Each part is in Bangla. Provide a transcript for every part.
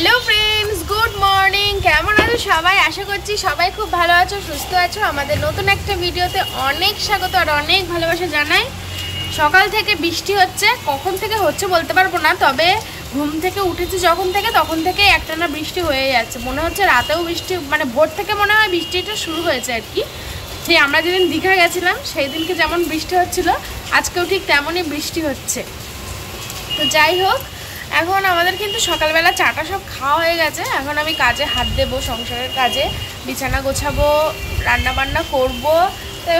Hello friends, good morning. কেমন আছো সবাই? আশা করছি সবাই খুব ভালো আছো, সুস্থ আছো। আমাদের নতুন একটা ভিডিওতে অনেক স্বাগত আর অনেক ভালোবাসা জানাই। সকাল থেকে বৃষ্টি হচ্ছে, কখন থেকে হচ্ছে বলতে পারবো না, তবে ঘুম থেকে উঠেছি যখন থেকে তখন থেকে একটানা বৃষ্টি হয়ে যাচ্ছে। মনে হচ্ছে রাতেও বৃষ্টি, মানে ভোর থেকে মনে হয় বৃষ্টিটা শুরু হয়েছে আর কি। যে আমরা যেদিন দীঘা গেছিলাম সেই দিনকে যেমন বৃষ্টি হচ্ছিল, আজকেও ঠিক তেমনই বৃষ্টি হচ্ছে। তো যাই হোক, এখন আমাদের কিন্তু সকালবেলা চাটা সব খাওয়া হয়ে গেছে। এখন আমি কাজে হাত দেবো, সংসারের কাজে, বিছানা গোছাবো, রান্না বান্না করবো। তো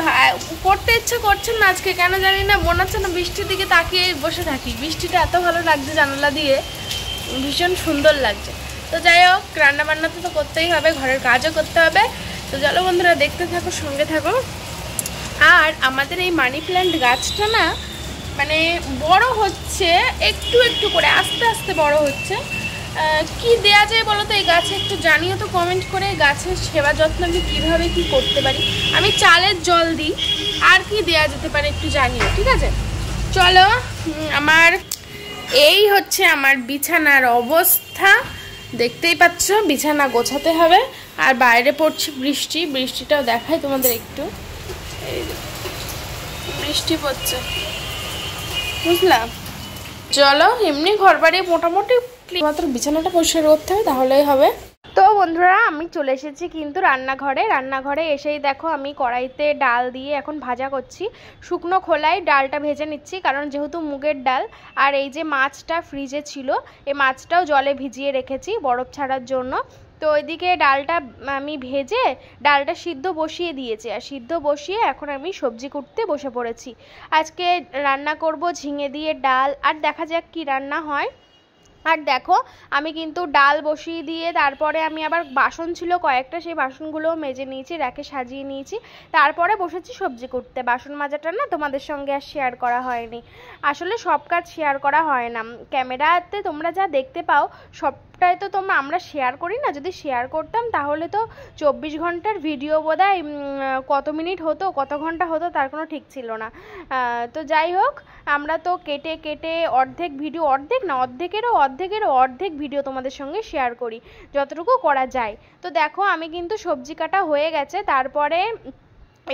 করতে ইচ্ছে করছে না আজকে, কেন জানি না, মনে হচ্ছে না বৃষ্টির দিকে তাকিয়ে বসে থাকি। বৃষ্টিটা এত ভালো লাগছে, জানালা দিয়ে ভীষণ সুন্দর লাগছে। তো যাই হোক, রান্না বান্না তো করতেই হবে, ঘরের কাজও করতে হবে। তো চলো বন্ধুরা, দেখতে থাকো, সঙ্গে থাকো। আর আমাদের এই মানি প্ল্যান্ট গাছটা না, মানে বড় হচ্ছে একটু একটু করে, আস্তে আস্তে বড় হচ্ছে। কি দেয়া যায় বলো তো এই গাছে? একটু জানিও তো কমেন্ট করে। গাছের সেবা যত্ন আমি কীভাবে কি করতে পারি। আমি চালের জল দিই, আর কি দেয়া যেতে পারে একটু জানিও, ঠিক আছে? চলো, আমার এই হচ্ছে আমার বিছানার অবস্থা, দেখতেই পাচ্ছ। বিছানা গোছাতে হবে, আর বাইরে পড়ছে বৃষ্টি। বৃষ্টিটাও দেখাই তোমাদের একটু, এই বৃষ্টি পড়ছে, বুঝলাম। চলো, এমনি ঘর বাড়ি মোটামুটি, মাত্র বিছানাটা পরিষ্কার করতে হবে, তাহলেই হবে। তো বন্ধুরা, আমি চলে এসেছি কিন্তু রান্নাঘরে এসেই দেখো আমি কড়াইতে ডাল দিয়ে এখন ভাজা করছি। শুকনো খোলায় ডালটা ভেজে নিচ্ছি, কারণ যেহেতু মুগের ডাল। আর এই যে মাছটা ফ্রিজে ছিল, এই মাছটাও জলে ভিজিয়ে রেখেছি বরফ ছাড়ার জন্য। তো ওইদিকে ডালটা আমি ভেজে ডালটা সিদ্ধ বসিয়ে দিয়েছি, আর সিদ্ধ বসিয়ে এখন আমি সবজি কুটতে বসে পড়েছি। আজকে রান্না করব ঝিঙে দিয়ে ডাল, আর দেখা যাক কি রান্না হয়। আর দেখো, আমি কিন্তু ডাল বসিয়ে দিয়ে তারপরে আমি আবার বাসন ছিল কয়েকটা, সেই বাসনগুলোও মেজে নিয়েছি, র্যাকে সাজিয়ে নিয়েছি। তারপরে বসেছি সবজি কুটতে। বাসন মাজাটা না তোমাদের সঙ্গে আর শেয়ার করা হয়নি। আসলে সব কাজ শেয়ার করা হয় না, ক্যামেরাতে তোমরা যা দেখতে পাও সবটাই তো আমরা শেয়ার করি না। যদি শেয়ার করতাম তাহলে তো 24 ঘন্টার ভিডিও বোধহয় কত মিনিট হতো, কত ঘন্টা হতো তার কোনো ঠিক ছিল না। তো যাই হোক, আমরা তো কেটে কেটে অর্ধেক ভিডিও, অর্ধেক না অর্ধেকেরও অর্ধেক ভিডিও তোমাদের সঙ্গে শেয়ার করি, যতটুকু করা যায়। তো দেখো, আমি কিন্তু সবজি কাটা হয়ে গেছে। তারপরে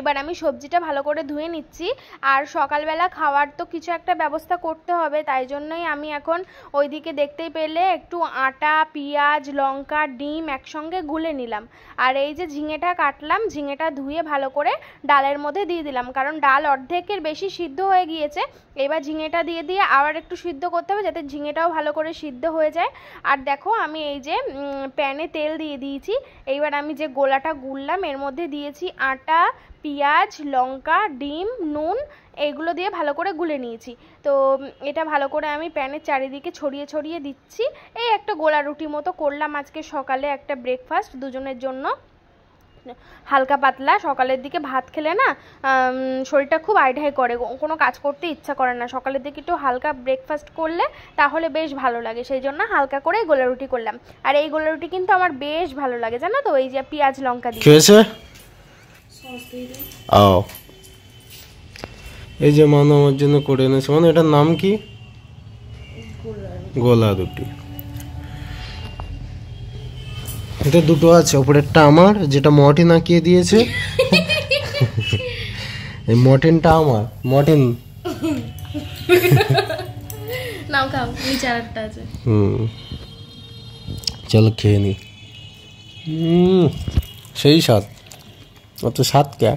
এবার আমি সবজিটা ভালো করে ধুয়ে নিচ্ছি। আর সকালবেলা খাওয়ার তো কিছু একটা ব্যবস্থা করতে হবে, তাই জন্যই আমি এখন ওইদিকে দেখতেই পেলে একটু আটা, পেঁয়াজ, লঙ্কা, ডিম একসঙ্গে গুলে নিলাম। আর এই যে ঝিঙেটা কাটলাম, ঝিঙেটা ধুয়ে ভালো করে ডালের মধ্যে দিয়ে দিলাম, কারণ ডাল অর্ধেকের বেশি সিদ্ধ হয়ে গিয়েছে। এবার ঝিঙেটা দিয়ে আবার একটু সিদ্ধ করতে হবে, যাতে ঝিঙেটাও ভালো করে সিদ্ধ হয়ে যায়। আর দেখো, আমি এই যে প্যানে তেল দিয়ে দিয়েছি। এইবার আমি যে গোলাটা গুললাম এর মধ্যে দিয়েছি আটা, পেঁয়াজ, লঙ্কা, ডিম, নুন, এইগুলো দিয়ে ভালো করে গুলে নিয়েছি। তো এটা ভালো করে আমি প্যানের চারিদিকে ছড়িয়ে ছড়িয়ে দিচ্ছি। এই একটা গোলা রুটি মতো করলাম আজকে সকালে, একটা ব্রেকফাস্ট দুজনের জন্য, হালকা পাতলা। সকালের দিকে ভাত খেলে না শরীরটা খুব আইঢাই করে, কোনো কাজ করতে ইচ্ছা করে না। সকালের দিকে একটু হালকা ব্রেকফাস্ট করলে তাহলে বেশ ভালো লাগে, সেই জন্য হালকা করে গোলা রুটি করলাম। আর এই গোলা রুটি কিন্তু আমার বেশ ভালো লাগে, জানো তো, এই যে পেঁয়াজ লঙ্কা দিয়ে। এই যে মা আমার জন্য করে এনেছে, মানে এটার নাম কি? গোলা রুটি। এটা দুটো আছে, ওপরেরটা আমার, যেটা মর্টিন আঁকিয়ে দিয়েছে। এই মর্টিনটা আমার, মর্টিন। নাও খাও, নিচে আরেকটা আছে। চলো খেয়ে নি। সেই স্বাদ, অত স্বাদ কে।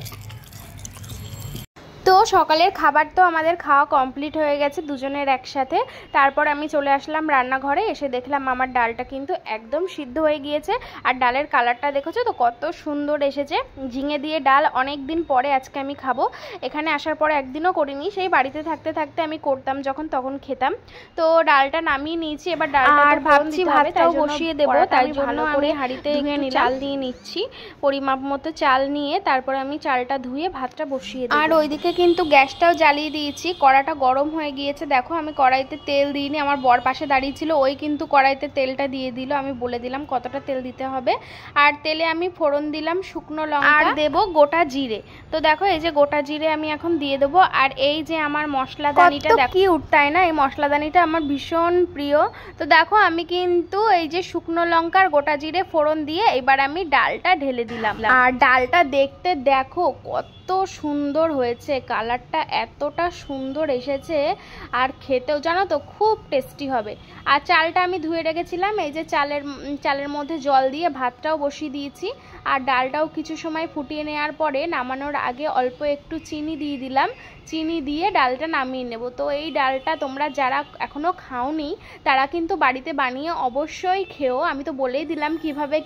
তো সকালের খাবার তো আমাদের খাওয়া কমপ্লিট হয়ে গেছে দুজনের একসাথে। তারপর আমি চলে আসলাম রান্নাঘরে, এসে দেখলাম আমার ডালটা কিন্তু একদম সিদ্ধ হয়ে গিয়েছে। আর ডালের কালারটা দেখেছো তো কত সুন্দর এসেছে। ঝিঙে দিয়ে ডাল অনেক দিন পরে আজকে আমি খাবো। এখানে আসার পরে একদিনও করিনি, সেই বাড়িতে থাকতে থাকতে আমি করতাম যখন, তখন খেতাম। তো ডালটা নামিয়ে নিয়েছি, এবার ডালটা আর ভাবছি ভাতটাও বসিয়ে দেবো, তাই জন্য আমি হাঁড়িতে চাল নিয়ে নিচ্ছি। পরিমাপ মতো চাল নিয়ে তারপরে আমি চালটা ধুয়ে ভাতটা বসিয়ে দেবো। আর ওইদিকে কিন্তু কিন্তু গ্যাসটাও জ্বালিয়ে দিয়েছি, কড়াটা গরম হয়ে গিয়েছে। দেখো আমি কড়াইতে তেল দিইনি, আমার বর পাশে দাঁড়িয়ে ছিল, ওই কিন্তু কড়াইতে তেলটা দিয়ে দিল। আমি বলে দিলাম কতটা তেল দিতে হবে। আর তেলে আমি ফোড়ন দিলাম শুকনো লঙ্কা, আর দেবো গোটা জিরে। তো দেখো এই যে গোটা জিরে আমি এখন দিয়ে দেবো। আর এই যে আমার মশলাদানিটা কিউট, তাই না? এই মশলাদানিটা আমার ভীষণ প্রিয়। তো দেখো আমি কিন্তু এই যে শুকনো লঙ্কার গোটা জিরে ফোড়ন দিয়ে এবার আমি ডালটা ঢেলে দিলাম। আর ডালটা দেখতে দেখো কত সুন্দর হয়েছে, কালারটা এতটা সুন্দর এসেছে, আর খেতেও জানো তো খুব টেস্টি হবে। আর চালটা আমি ধুয়ে রেখেছিলাম, এই যে চালের মধ্যে জল দিয়ে ভাতটাও বসিয়ে দিয়েছি। আর ডালটাও কিছু সময় ফুটিয়ে নেওয়ার পরে নামানোর আগে অল্প একটু চিনি দিয়ে দিলাম, চিনি দিয়ে ডালটা নামিয়ে নেব। তো এই ডালটা তোমরা যারা এখনও খাওনি তারা কিন্তু বাড়িতে বানিয়ে অবশ্যই খেও। আমি তো বলেই দিলাম কিভাবে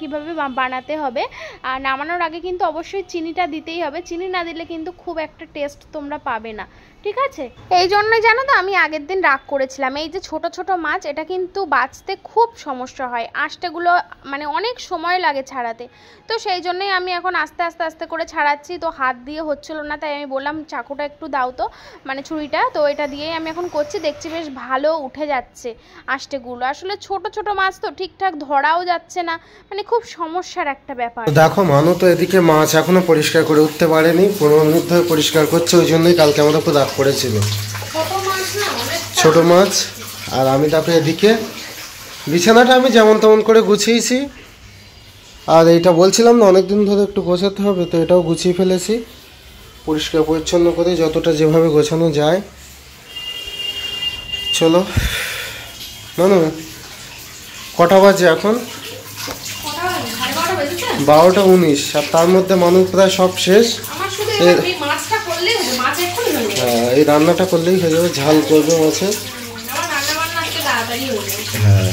বানাতে হবে। আর নামানোর আগে কিন্তু অবশ্যই চিনিটা দিতেই হবে, চিনি না দিলে কিন্তু খুব একটা টেস্ট তোমরা পাবে না, ঠিক আছে? এই জন্যই জানো তো আমি আগের দিন রাগ করেছিলাম। এই যে ছোট ছোট মাছ, এটা কিন্তু বাছতে খুব সমস্যা হয়, আঁশটেগুলো মানে অনেক সময় লাগে ছাড়াতে। তো সেই জন্যই আমি এখন আস্তে আস্তে করে ছাড়াচ্ছি। তো হাত দিয়ে হচ্ছিল না, তাই আমি বললাম চাকুটা একটু দাও তো, মানে ছুরিটা। তো এটা দিয়েই আমি এখন করছি, দেখছি বেশ ভালো উঠে যাচ্ছে আঁশটেগুলো। আসলে ছোট ছোট মাছ তো ঠিকঠাক ধরাও যাচ্ছে না, মানে খুব সমস্যার একটা ব্যাপার। দেখো মানু তো এদিকে মাছ এখনো পরিষ্কার করে উঠতে পারেনি, 15 মিনিট ধরে পরিষ্কার করছে, ওই জন্যই কালকে আমাদের খুব রাগ করেছিল। ছোট মাছ। আর আমি তাকে এদিকে বিছানাটা আমি যেমন তেমন করে গুছিয়েছি। আর এইটা বলছিলাম না অনেকদিন ধরে একটু গোছাতে হবে, তো এটাও গুছিয়ে ফেলেছি পরিষ্কার পরিচ্ছন্ন করে, যতটা যেভাবে গোছানো যায়। চলো মানু, কটা বাজে এখন? 12:19। আর তার মধ্যে মানুষ প্রায় সব শেষ। হ্যাঁ, এই রান্নাটা করলেই হয়ে যাবে, ঝাল করবে মাছের। হ্যাঁ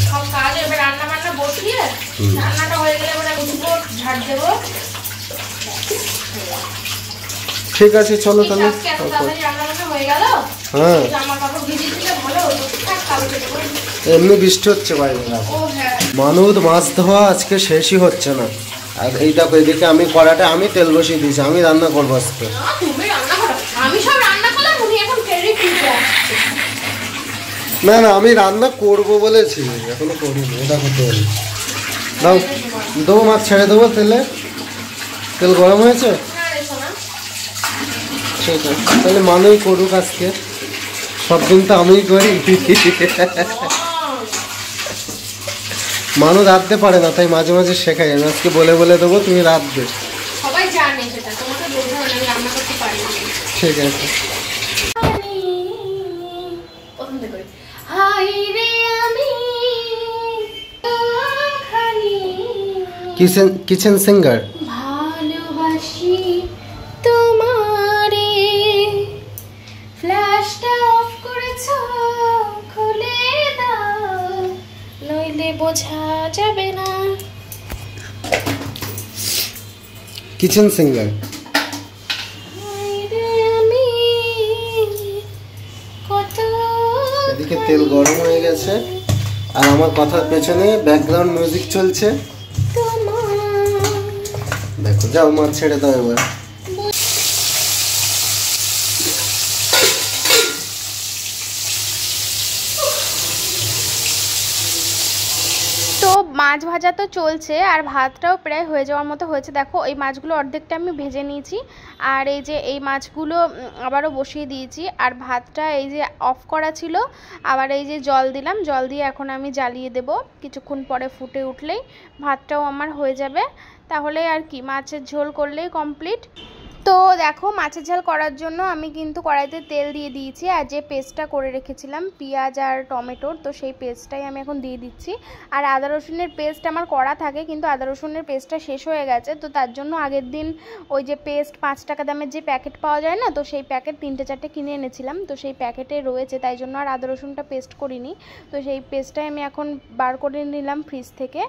ঠিক আছে, চলো তাহলে। হ্যাঁ এমনি বৃষ্টি হচ্ছে বাইরে। মানুষ মাছ ধোয়া আজকে শেষই হচ্ছে না। আর এই দেখো এদিকে আমি কড়াটা আমি তেল বসিয়ে দিয়েছি, আমি রান্না করবো আজকে। না না আমি রান্না করবো বলেছি, এখনো করিনি। দেখো তেল দাও, দেবো মাছ ছেড়ে দেবো তেলে। তেল গরম হয়েছে? ঠিক আছে, তাহলে মানুই করুক আজকে, সব দিন তো আমিই করি। মানুষ রাঁধতে পারে না, তাই মাঝে মাঝে শেখাই। আমি আজকে বলে বলে দেবো, তুমি রাঁধবে। ঠিক আছে। Kitchen singer. ভালোবাসি তোমারে, ফ্ল্যাশটা অফ করেছো, খুলে দাও, নইলে বোঝা যাবে না। Kitchen singer. এদিকে তেল গরম হয়ে গেছে, আর আমার কথার পেছনে ব্যাকগ্রাউন্ড মিউজিক চলছে। দেখো, যাও মাছ ছেড়ে দাও এবার। তো মাছ ভাজা তো চলছে, আর ভাতটাও প্রায় হয়ে যাওয়ার মতো হয়েছে। দেখো এই মাছগুলো অর্ধেকটা আমি ভেজে নিয়েছি, আর এই যে এই মাছগুলো আবারও বসিয়ে দিয়েছি। আর ভাতটা এই যে অফ করা ছিল, আবার এই যে জল দিলাম, জল দিয়ে এখন আমি জ্বালিয়ে দেব। কিছুক্ষণ পরে ফুটে উঠলেই ভাতটাও আমার হয়ে যাবে। তাহলে আর কি, মাছের ঝোল করলেই কমপ্লিট। তো দেখো মাছের ঝাল করার জন্য আমি কিন্তু কড়াইতে তেল দিয়ে দিয়েছি, আর যে পেস্টটা করে রেখেছিলাম পেঁয়াজ আর টমেটোর, তো সেই পেস্টটাই আমি এখন দিয়ে দিচ্ছি। আর আদা রসুনের পেস্ট আমার করা থাকে, কিন্তু আদা রসুনের পেস্টটা শেষ হয়ে গেছে। তো তার জন্য আগের দিন ওই যে পেস্ট 5 টাকা দামের যে প্যাকেট পাওয়া যায় না, তো সেই প্যাকেট 3-4টে কিনে এনেছিলাম, তো সেই প্যাকেটে রয়েছে, তাই জন্য আর আদা রসুনটা পেস্ট করিনি। তো সেই পেস্টটাই আমি এখন বার করে নিলাম ফ্রিজ থেকে।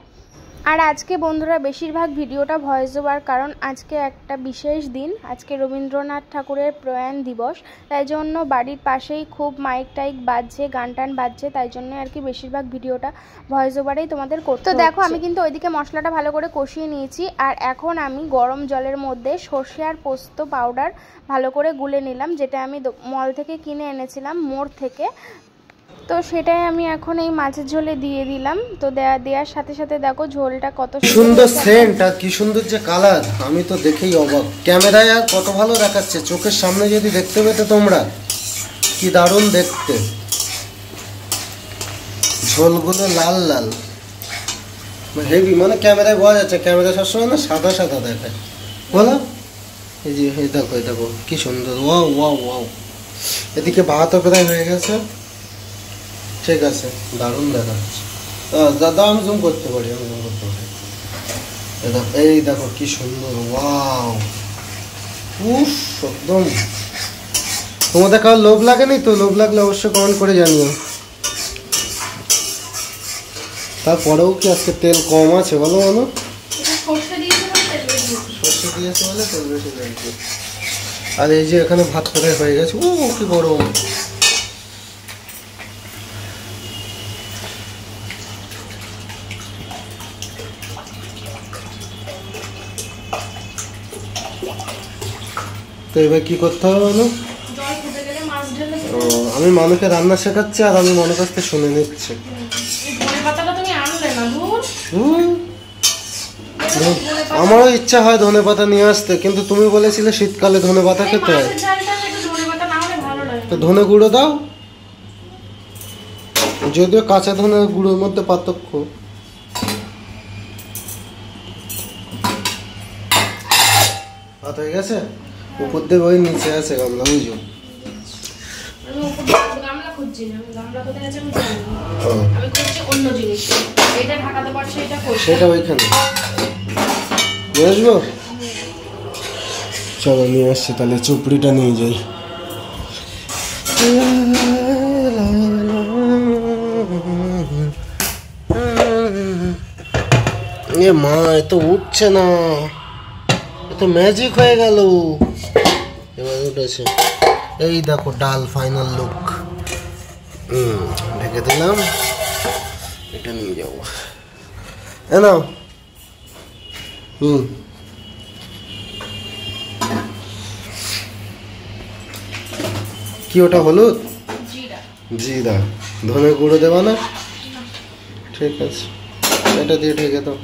আর আজকে বন্ধুরা বেশিরভাগ ভিডিওটা ভয়েস ওভার, কারণ আজকে একটা বিশেষ দিন, আজকে রবীন্দ্রনাথ ঠাকুরের প্রয়াণ দিবস। তাই জন্য বাড়ির পাশেই খুব মাইক টাইক বাজছে, গান টান বাজছে, তাই জন্য আর কি বেশিরভাগ ভিডিওটা ভয়েস ওভারেই তোমাদের করতে। তো দেখো আমি কিন্তু ওইদিকে মশলাটা ভালো করে কষিয়ে নিয়েছি, আর এখন আমি গরম জলের মধ্যে সর্ষে আর পোস্ত পাউডার ভালো করে গুলে নিলাম, যেটা আমি মল থেকে কিনে এনেছিলাম, মোড় থেকে। তো সেটাই আমি এখন এই মাছের ঝোলে দিয়ে দিলাম। তো দেওয়ার সাথে সাথে দেখো ঝোলটা কত সুন্দর সেন্ট আর কি সুন্দর যে কালার, আমি তো দেখেই অবাক। ক্যামেরায় আর কত ভালো দেখাচ্ছে, চোখের সামনে যদি দেখতে পেতে তোমরা, কি দারুণ দেখতে। ঝোলগুলো লাল লাল হেভি, মানে ক্যামেরায় বোঝা যাচ্ছে, ক্যামেরা সবসময় না সাদা সাদা দেখায় বলো। এই যে এই দেখো কি সুন্দর, ওয়াও ওয়াও ওয়াও। এদিকে ভাতও প্রায় হয়ে গেছে। ঠিক আছে, দারুণ দেখাচ্ছে। দাদা আমি জুম করতে পারি, এই দেখো কি সুন্দর, ওয়াও। উফ, একদম। তোমাদের কারো লোভ লাগেনি তো? লোভ লাগলে অবশ্যই কমেন্ট করে জানিও। তারপরেও কি আজকে তেল কম আছে বলো? সর্ষে দিয়েছে বলে তেল বেশি লাগছে। আর এই যে এখানে ভাত প্রায় হয়ে গেছে। ও কি গরম। তো এবার কি করতে হবে বলো? আমি মানুষকে রান্না শেখাচ্ছি আর আমি মনের কাছ থেকে শুনে নিচ্ছি। আমারও ইচ্ছা হয় ধনে পাতা নিয়ে আসতে, কিন্তু তুমি বলেছিলে শীতকালে ধনে পাতা খেতে হয়। তো ধনে গুঁড়ো দাও, যদিও কাঁচা ধনে গুঁড়োর মধ্যে পার্থক্য। ভাত হয়ে গেছে, উপর দিয়ে ওই নিচে আছে গামলা, বুঝো? সেটা ওইখানে নিয়ে আসবো। চলো নিয়ে আসছি, তাহলে চুপড়িটা নিয়ে যাই। এ মা, এ তো উঠছে না, এ তো ম্যাজিক হয়ে গেল। এবার উঠেছে, এই দেখো ডাল ফাইনাল লুক। ঢেকে দিলাম, এটা নিয়ে যাবো। নাও। কি ওটা হলুদ? জিরা। ধনে গুঁড়ো দেবা না? ঠিক আছে, এটা দিয়ে ঢেকে দাও।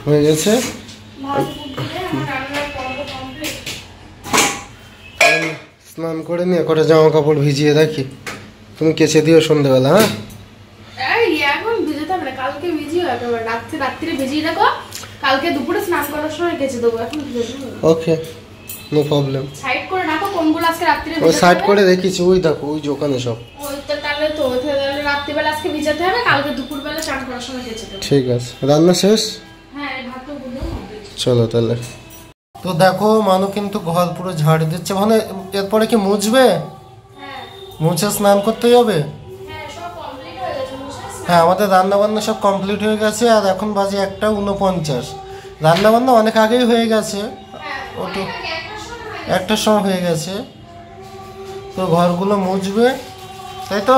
হয়ে গেছে। স্নান করে নিয়ে কটা জামা কাপড় ভিজিয়ে রাখি, তুমি কেচে দিও সন্ধ্যেবেলা। হ্যাঁ, এখন ভিজাতে হবে না, কালকে ভিজিও, একেবারে রাত্রে ভিজিয়ে রাখো, কালকে দুপুরে স্নান করার সময় কেচে দেবো। এখন ওকে, নো প্রবলেম। সাইড করে রাখো কোনগুলো আজকে রাত্রে ওই সাইড করে রেখেছি, ওই দেখো ওই দোকানে সব। ওই তো তাহলে রাত্রিবেলা আজকে ভিজাতে হবে, কালকে দুপুরবেলা স্নান করার সময় কেচে দেবো। ঠিক আছে, রান্না শেষ? হ্যাঁ, ভাতও গুলো। চলো তাহলে। তো দেখো মানু কিন্তু ঘর পুরো ঝাড় দিচ্ছে, মানে এরপরে কি মুছবে? মুছে স্নান করতে যাবে। হ্যাঁ, আমাদের রান্না বান্না সব কমপ্লিট হয়ে গেছে, আর এখন বাজে 1:49। রান্না বান্না অনেক আগেই হয়ে গেছে, ওটু 1টার সময় হয়ে গেছে। তো ঘরগুলো মুছবে, তাই তো?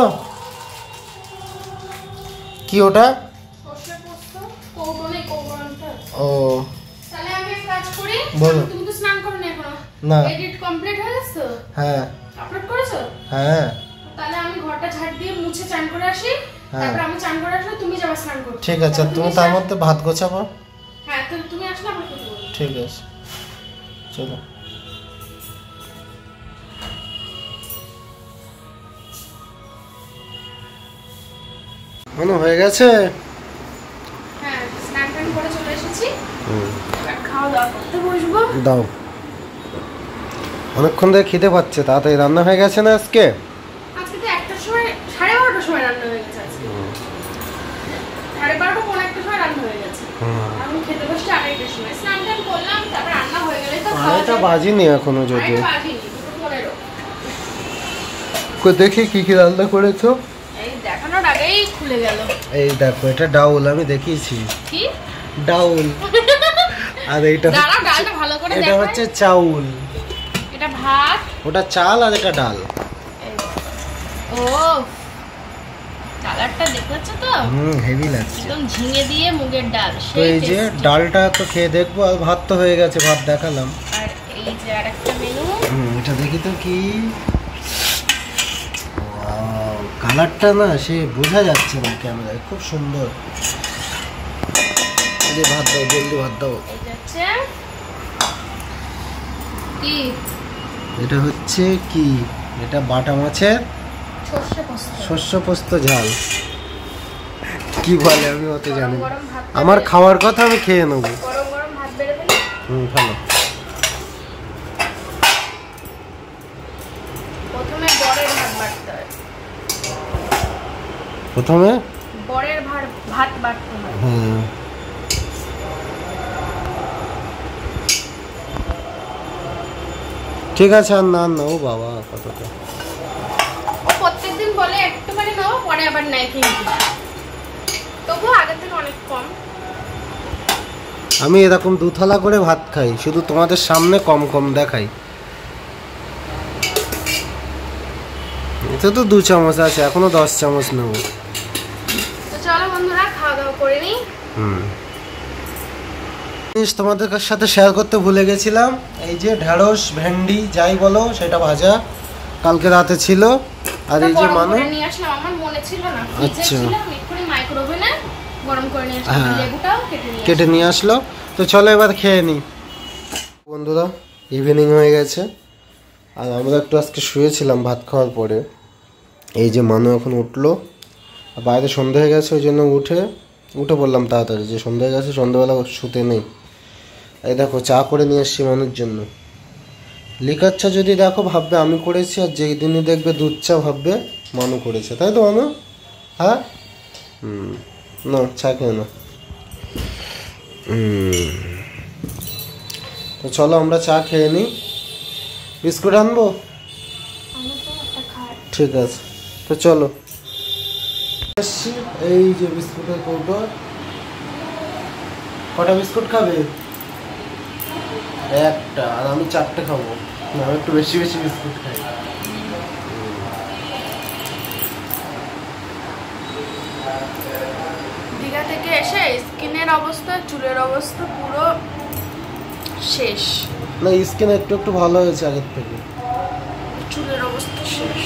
কি ওটা? ও বলো। তুমি তো স্নান করোনি এখনো? না। এডিট কমপ্লিট হয়ে গেছে তো? হ্যাঁ। আপলোড করেছো? হ্যাঁ। তাহলে আমি ঘরটা ঝাড় দিয়ে মুছে চান করে আসি, তারপর আমি চান করে আসলে তুমি যাবে স্নান করতে। ঠিক আছে, তুমি তার মধ্যে ভাত গোছাবো। হ্যাঁ, তো তুমি আসলে আমরা করতে বলবো। ঠিক আছে, চলো। মনে হয়ে গেছে। হ্যাঁ, স্নান টান করে চলে এসেছি। খাওয়া দাওয়া করতে বসবো। দাও, অনেকক্ষণ ধরে খিদে পাচ্ছে, তাড়াতাড়ি রান্না হয়ে গেছে না আজকে? আজকে তো 1টার সময়, 12:30টার সময় রান্না হয়ে গেছে আজকে। 12:30 পৌনে 1টার সময় রান্না হয়ে গেছে। আমি খেতে বসছি 2:30টার সময়। স্নান টান করলাম, তারপর রান্না হয়ে গেলে তো খাওয়া। এটা বাজিনি এখনো যদিও। বাজিনি, 2:15। দেখি কি কি রান্না করেছো। এই দেখো বসানোর আগেই খুলে গেল। এই দেখো এটা ডাউল, আমি দেখিয়েছি কি ডাউল। আর এইটা দাঁড়াও, ডালটা ভালো করে এটা দেখাই। হচ্ছে চাউল, এটা ভাত, ওটা চাল আর এটা ডাল। ও কালারটা দেখেছ তো? হেভি লাগছে একদম ঝিঙে দিয়ে মুগের ডাল। তো এই যে ডালটা তো খেয়ে দেখবো, আর ভাত তো হয়ে গেছে, ভাত দেখালাম। আর এই যে আরেকটা মেনু, এটা দেখি তো কি কালারটা না সে বোঝা যাচ্ছে না ক্যামেরায়, খুব সুন্দর। এই যে ভাত দাও, জলদি ভাত দাও। এই যাচ্ছে কি, এটা হচ্ছে কি, এটা বাটা মাছের সর্ষে পোস্ত, শস্য পোস্ত ঝাল। কি বলে আমি অত জানি না, গরম ভাত, আমার খাওয়ার কথা আমি খেয়ে নেবো। গরম গরম ভাত বেড়ে ফেলি। ভালো। প্রথমে বরের ভাত বাটতে হয়, প্রথমে বরের ভাত বাটতে হয়। হ্যাঁ ঠিক আছে, আর না না ও বাবা কতটা। ও প্রত্যেকদিন বলে একটুখানি নাও, পরে আবার নেয়, কিন্তু তবুও আগের থেকে অনেক কম। আমি এরকম দুথালা করে ভাত খাই, শুধু তোমাদের সামনে কম কম দেখাই। এটা তো 2 চামচ আছে, এখনো 10 চামচ নেবো। তো চলো বন্ধুরা খাওয়া দাওয়া করে নিই। জিনিস তোমাদের সাথে শেয়ার করতে ভুলে গেছিলাম, এই যে ঢেঁড়স ভেন্ডি যাই বলো সেটা ভাজা কালকে রাতে ছিল। আর এই যে মানু নিয়ে আসলাম, আমার মনে ছিল না, ফ্রিজে ছিল, আমি এক্ষুনি মাইক্রোওভেনে গরম করে নিয়ে আসলাম। লেবুটাও কেটে নিয়ে আসলো। তো চলো এবার খেয়ে নিই বন্ধুরা, ইভিনিং হয়ে গেছে আর আমরা একটু আজকে শুয়েছিলাম ভাত খাওয়ার পরে। এই যে মানু এখন উঠলো, বাইরে সন্ধে হয়ে গেছে ওই জন্য উঠে পড়লাম তাড়াতাড়ি, যে সন্ধে হয়ে গেছে, সন্ধ্যেবেলা শুতে নেই। এই দেখো চা করে নিয়ে এসছি মানুর জন্য। লিকার চা যদি দেখো ভাববে আমি করেছি, আর যেই দিনই দেখবে দুধ চা ভাববে মানু করেছে, তাই তো মানু? হ্যাঁ না চা খেয়ে না। তো চলো আমরা চা খেয়ে নিই। বিস্কুট আনবো? ঠিক আছে, তো চলো। এই যে বিস্কুটের কৌটো, কটা বিস্কুট খাবে? একটা, আর আমি 4টে খাবো। আমি একটু বেশি বেশি বিস্কুট খাই। দীঘা থেকে এসে স্কিনের অবস্থা, চুলের অবস্থা পুরো শেষ। না স্কিন একটু একটু ভালো হয়েছে আগের থেকে, চুলের অবস্থা শেষ।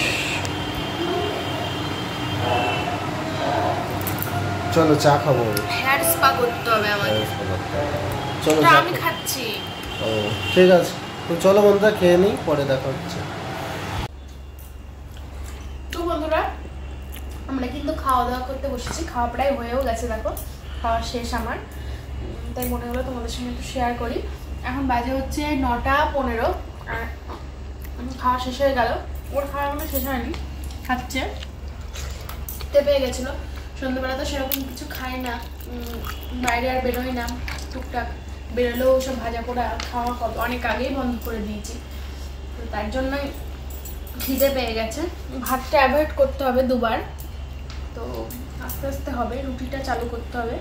চলো চা খাবো, হেয়ার স্পা করতে হবে আমাকে। চলো তো আমি খাচ্ছি। ও ঠিক আছে, তো চলো বন্ধুরা খেয়ে নিই, পরে দেখা হচ্ছে। তো বন্ধুরা আমরা কিন্তু খাওয়া দাওয়া করতে বসেছি, খাওয়া প্রায় হয়েও গেছে, দেখো খাওয়া শেষ আমার, তাই মনে হলো তোমাদের সঙ্গে একটু শেয়ার করি। এখন বাজে হচ্ছে 9:15, আর খাওয়া শেষ হয়ে গেল। ওর খাওয়া এখনো শেষ হয়নি, খাচ্ছে, খেতে পেয়ে গেছিলো। সন্ধ্যেবেলা তো সেরকম কিছু খাই না, বাইরে আর বেরোই না, টুকটাক বেরোলেও সব ভাজা পোড়া খাওয়া অনেক আগেই বন্ধ করে দিয়েছি, তো তার জন্যই খিদে পেয়ে গেছে। ভাতটা অ্যাভয়েড করতে হবে 2বার, তো আস্তে আস্তে হবে, রুটিটা চালু করতে হবে।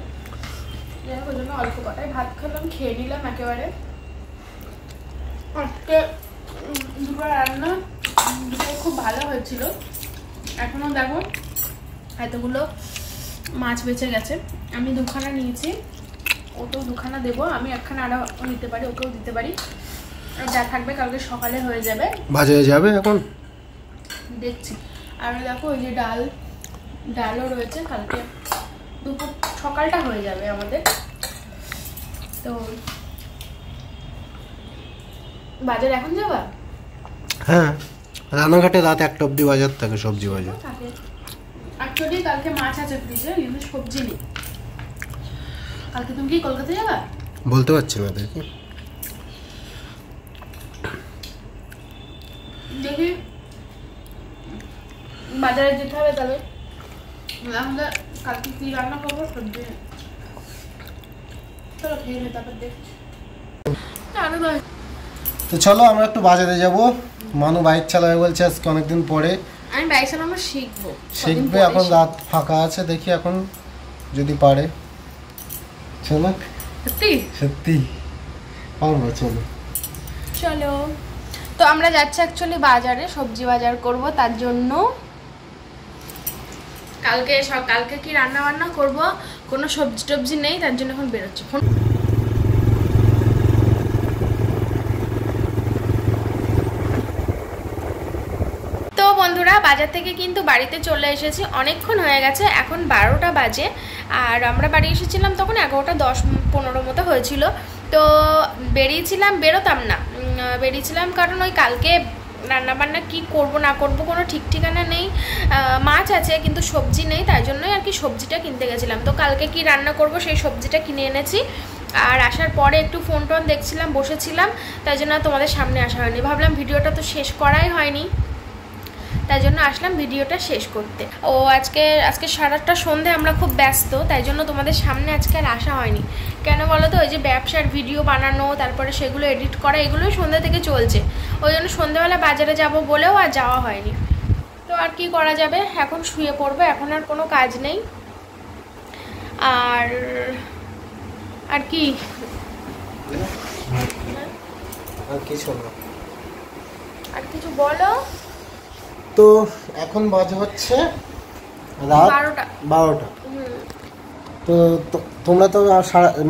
যাই হোক ওই জন্য অল্প কটায় ভাত খেলাম, খেয়ে নিলাম একেবারে। আজকে 2বার রান্না, দুটোই খুব ভালো হয়েছিল। এখনও দেখো এতগুলো মাছ বেঁচে গেছে, আমি 2খানা নিয়েছি, ওকেও 2খানা দেবো, আমি 1খানা আরও নিতে পারি, ওকেও দিতে পারি। আর যা থাকবে কালকে সকালে হয়ে যাবে, ভাজা যাবে এখন দেখছি। আর দেখো ওই যে ডালও রয়েছে, কালকে দুপুর সকালটা হয়ে যাবে আমাদের। তো বাজার এখন যাবা? হ্যাঁ, রানাঘাটে রাত 1টা অবধি বাজার থাকে, সবজি বাজার থাকে। অ্যাকচুয়ালি কালকে মাছ আছে ফ্রিজে, কিন্তু সবজি নেই। কালকে তুমি কি কলকাতা যাবা? বলতে পারছি না, দেখি দেখি বাজারে যেতে হবে তবে। আমরা কালকে কি রান্না করবো সবজি, চলো খেয়ে নে তারপর দেখছি। তো চলো আমরা একটু বাজারে যাব। মানু বাইক চালাবে বলছে আজকে অনেকদিন পরে, আমি বাইক চালানো শিখবো। শিখবে, এখন রাত ফাঁকা আছে, দেখি এখন যদি পারে। চলো সত্যি সত্যি পারবো, চলো চলো। তো আমরা যাচ্ছি অ্যাকচুয়ালি বাজারে, সবজি বাজার করব, তার জন্য কালকে কি রান্না বান্না করব, কোনো সবজি টবজি নেই, তার জন্য এখন বেরোচ্ছি। তো বন্ধুরা, বাজার থেকে কিন্তু বাড়িতে চলে এসেছি, অনেকক্ষণ হয়ে গেছে, এখন 12টা বাজে। আর আমরা বাড়ি এসেছিলাম তখন 11টা 10-15 মতো হয়েছিল। তো বেরোতাম না, বেরিয়েছিলাম কারণ ওই কালকে রান্নাবান্না কি করব না করব কোনো ঠিক ঠিকানা নেই। মাছ আছে কিন্তু সবজি নেই, তাই জন্যই আর কি সবজিটা কিনতে গেছিলাম। তো কালকে কি রান্না করব সেই সবজিটা কিনে এনেছি। আর আসার পরে একটু ফোন টোন দেখছিলাম, বসেছিলাম, তাই জন্য তোমাদের সামনে আসা হয়নি। ভাবলাম ভিডিওটা তো শেষ করাই হয়নি, তাই জন্য আসলাম ভিডিওটা শেষ করতে। ও আজকে সারাটা সন্ধে আমরা খুব ব্যস্ত, তাই জন্য তোমাদের সামনে আজকে আর আসা হয়নি। কেন বলো তো, ওই যে ব্যবসার ভিডিও বানানো, তারপরে সেগুলো এডিট করা, এগুলোই সন্ধ্যা থেকে চলছে। ওই জন্য সন্ধ্যাবেলা বাজারে যাব বলেও আর যাওয়া হয়নি। তো আর কি করা যাবে, এখন শুয়ে পড়বো, এখন আর কোনো কাজ নেই। আর কি আর কিছু বলো। তো এখন বাজে হচ্ছে রাত 12টা। তো তোমরা তো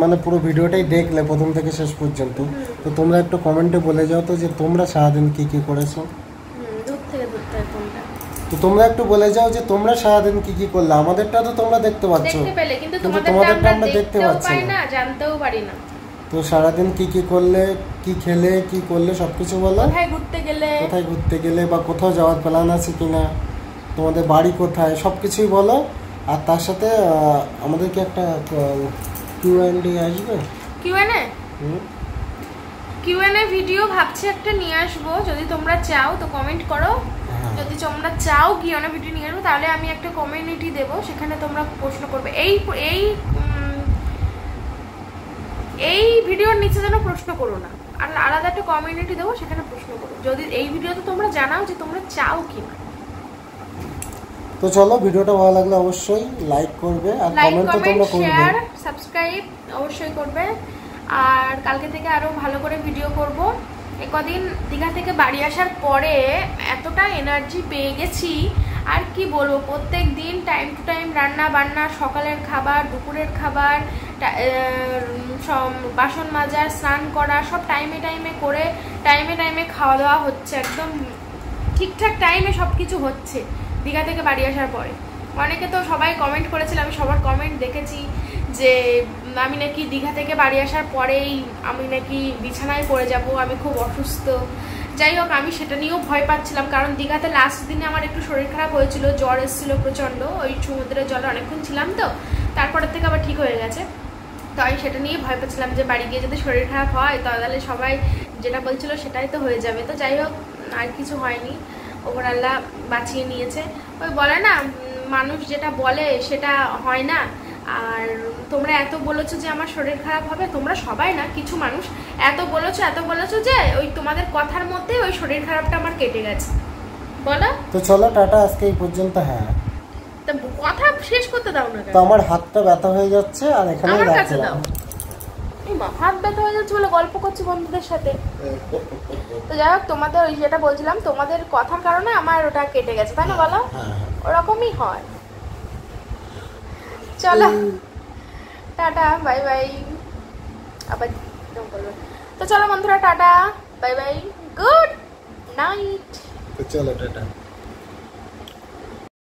মানে পুরো ভিডিওটাই দেখলে প্রথম থেকে শেষ পর্যন্ত। তো তোমরা একটু কমেন্টে বলে যাও তো যে তোমরা সারাদিন কি কি করেছো। তো তোমরা একটু বলে যাও যে তোমরা সারাদিন কি কি করলে। আমাদেরটা তো তোমরা দেখতে পাচ্ছ, কিন্তু তোমাদেরটা আমরা দেখতে পাচ্ছি না, জানতেও পারি না। তো সারাদিন কি কি করলে, কি খেলে, কি করলে সবকিছু বলো। কোথায় ঘুরতে গেলে বা কোথাও যাওয়ার প্ল্যান আছে কিনা, তোমাদের বাড়ি কোথায়, সবকিছুই বলো। আর তার সাথে আমাদের কি একটা Q&A আসবে, Q&A ভিডিও ভাবছি একটা নিয়ে আসবো। যদি তোমরা চাও তো কমেন্ট করো। যদি তোমরা চাও Q&A ভিডিও নিয়ে আসবো, তাহলে আমি একটা কমিউনিটি দেবো, সেখানে তোমরা প্রশ্ন করবে। এই ভিডিওর নিচে যেন প্রশ্ন করো না, আর আলাদা একটা কমিউনিটি দেবো, সেখানে প্রশ্ন করো। যদি এই ভিডিওতে তোমরা জানাও যে তোমরা চাও কিনা। তো চলো, ভিডিওটা ভালো লাগলে অবশ্যই লাইক করবে, আর কমেন্ট তো তোমরা করবে, শেয়ার, সাবস্ক্রাইব অবশ্যই করবে। আর কালকে থেকে আরো ভালো করে ভিডিও করব। একদিন দীঘা থেকে বাড়ি আসার পরে এতটা এনার্জি পেয়ে গেছি, আর কি বলবো। প্রত্যেক দিন টাইম টু টাইম রান্না বান্না, সকালের খাবার, দুপুরের খাবার, বাসন মাজা, স্নান করা, সব টাইমে টাইমে করে টাইমে খাওয়া দাওয়া হচ্ছে, একদম ঠিকঠাক টাইমে সব কিছু হচ্ছে দীঘা থেকে বাড়ি আসার পরে। অনেকে তো সবাই কমেন্ট করেছিল, আমি সবার কমেন্ট দেখেছি যে আমি নাকি দীঘা থেকে বাড়ি আসার পরেই আমি নাকি বিছানায় পড়ে যাব, আমি খুব অসুস্থ। যাই হোক, আমি সেটা নিয়েও ভয় পাচ্ছিলাম, কারণ দীঘাতে লাস্ট দিনে আমার একটু শরীর খারাপ হয়েছিল, জ্বর এসেছিল প্রচণ্ড। ওই সমুদ্রের জলে অনেকক্ষণ ছিলাম, তো তারপরের থেকে আবার ঠিক হয়ে গেছে। তো আমি সেটা নিয়ে ভয় পাচ্ছিলাম যে বাড়ি গিয়ে যদি শরীর খারাপ হয় তাহলে সবাই যেটা বলছিল সেটাই তো হয়ে যাবে। তো যাই হোক, আর কিছু হয়নি, ওপরআল্লাহ বাঁচিয়ে নিয়েছে। ওই বলে না, মানুষ যেটা বলে সেটা হয় না। আর তোমরা এত বলেছো যে আমার শরীর খারাপ হবে, তোমরা সবাই না, কিছু মানুষ এত বলেছো যে ওই তোমাদের কথার মধ্যে ওই শরীর খারাপটা আমার কেটে গেছে, বলো। তো চলো, টাটা, আজকে এই পর্যন্ত। হ্যাঁ, তো কথা শেষ করতে দাও না। তো আমার হাতটা ব্যথা হয়ে যাচ্ছে, আর এখানেই রাখলাম। হাত ব্যথা হয়ে যাচ্ছে বলে গল্প করছি বন্ধুদের সাথে। তো যাই হোক, তোমাদের ওই যেটা বলছিলাম, তোমাদের কথার কারণে আমার ওটা কেটে গেছে, তাই না বলো? ওরকমই হয়। চলো, টাটা, বাই বাই। আবার তো চলো বন্ধুরা, tata, bye bye, good night. তো চলো, টাটা।